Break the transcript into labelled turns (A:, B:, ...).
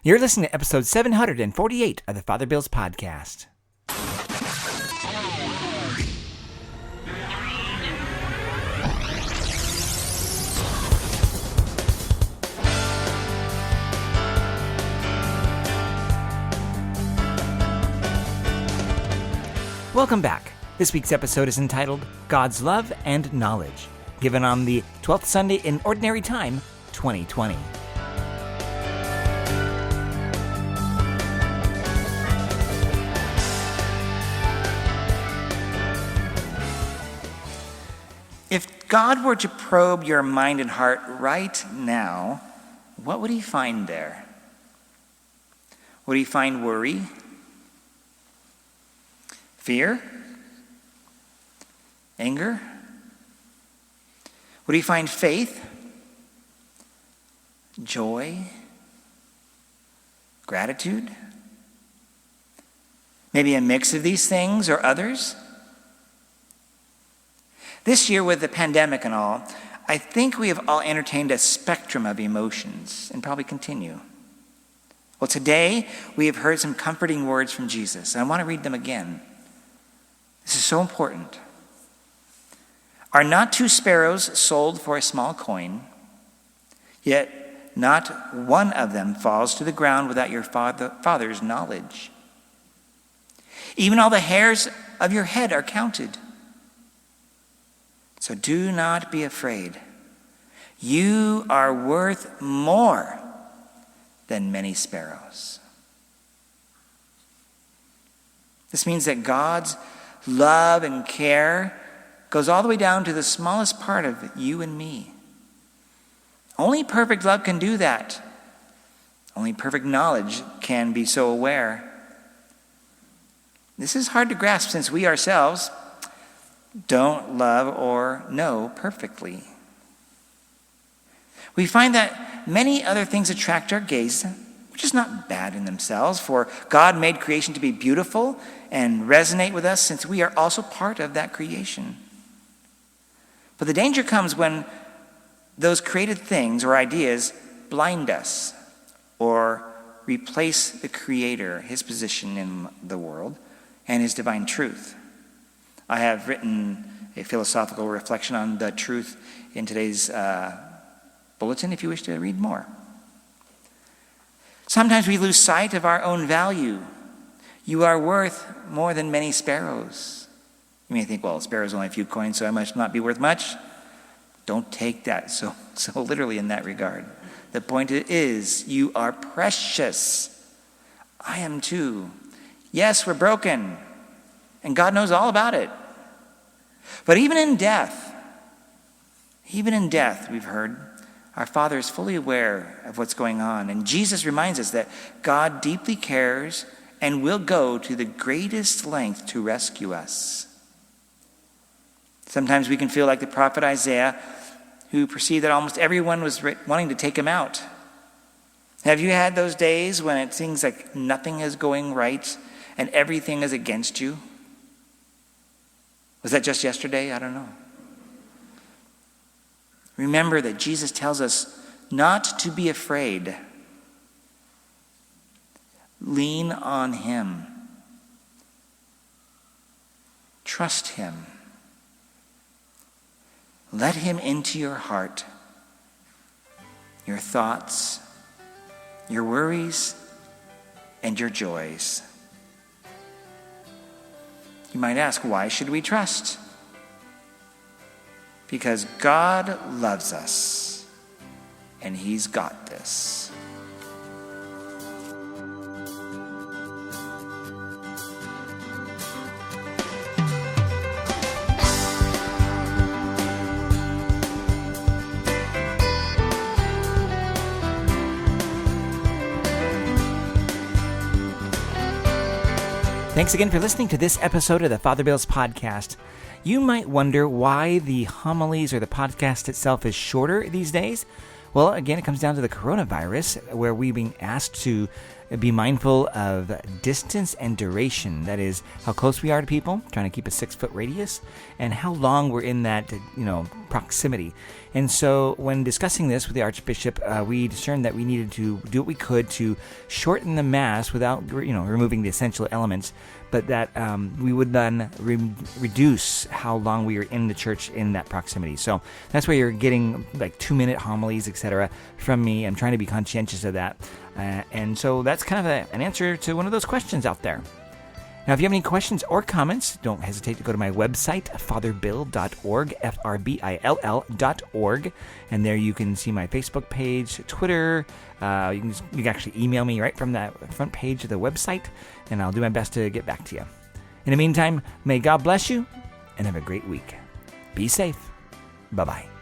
A: You're listening to episode 748 of the Father Bills Podcast. Welcome back. This week's episode is entitled God's Love and Knowledge, given on the 12th Sunday in Ordinary Time, 2020. If God were to probe your mind and heart right now, what would he find there? Would he find worry? Fear? Anger? Would he find faith? Joy? Gratitude? Maybe a mix of these things or others? This year with the pandemic and all, I think we have all entertained a spectrum of emotions and probably continue. Well, today we have heard some comforting words from Jesus, and I want to read them again. This is so important. Are not 2 sparrows sold for a small coin? Yet not one of them falls to the ground without your Father's knowledge. Even all the hairs of your head are counted. So do not be afraid. You are worth more than many sparrows. This means that God's love and care goes all the way down to the smallest part of you and me. Only perfect love can do that. Only perfect knowledge can be so aware. This is hard to grasp since we ourselves don't love or know perfectly. We find that many other things attract our gaze, which is not bad in themselves, for God made creation to be beautiful and resonate with us since we are also part of that creation. But the danger comes when those created things or ideas blind us or replace the Creator, his position in the world, and his divine truth. I have written a philosophical reflection on the truth in today's bulletin if you wish to read more. Sometimes we lose sight of our own value. You are worth more than many sparrows. You may think, well, sparrows only a few coins, so I must not be worth much. Don't take that so literally in that regard. The point is, you are precious. I am too. Yes, we're broken, and God knows all about it. But even in death, we've heard, our Father is fully aware of what's going on. And Jesus reminds us that God deeply cares and will go to the greatest length to rescue us. Sometimes we can feel like the prophet Isaiah, who perceived that almost everyone was wanting to take him out. Have you had those days when it seems like nothing is going right and everything is against you? Was that just yesterday? I don't know. Remember that Jesus tells us not to be afraid. Lean on him. Trust him. Let him into your heart, your thoughts, your worries, and your joys. You might ask, why should we trust? Because God loves us, and he's got this. Thanks again for listening to this episode of the Father Bills Podcast. You might wonder why the homilies or the podcast itself is shorter these days. Well, again, it comes down to the coronavirus, where we're being asked to be mindful of distance and duration. That is, how close we are to people, trying to keep a 6-foot radius, and how long we're in that, proximity. And so when discussing this with the Archbishop, we discerned that we needed to do what we could to shorten the Mass without, removing the essential elements, but that we would then reduce how long we are in the church in that proximity. So that's why you're getting like 2-minute homilies, etc. from me. I'm trying to be conscientious of that. And so that's kind of an answer to one of those questions out there. Now, if you have any questions or comments, don't hesitate to go to my website, fatherbill.org, FRBILL.org, and there you can see my Facebook page, Twitter. You can actually email me right from that front page of the website, and I'll do my best to get back to you. In the meantime, may God bless you, and have a great week. Be safe. Bye-bye.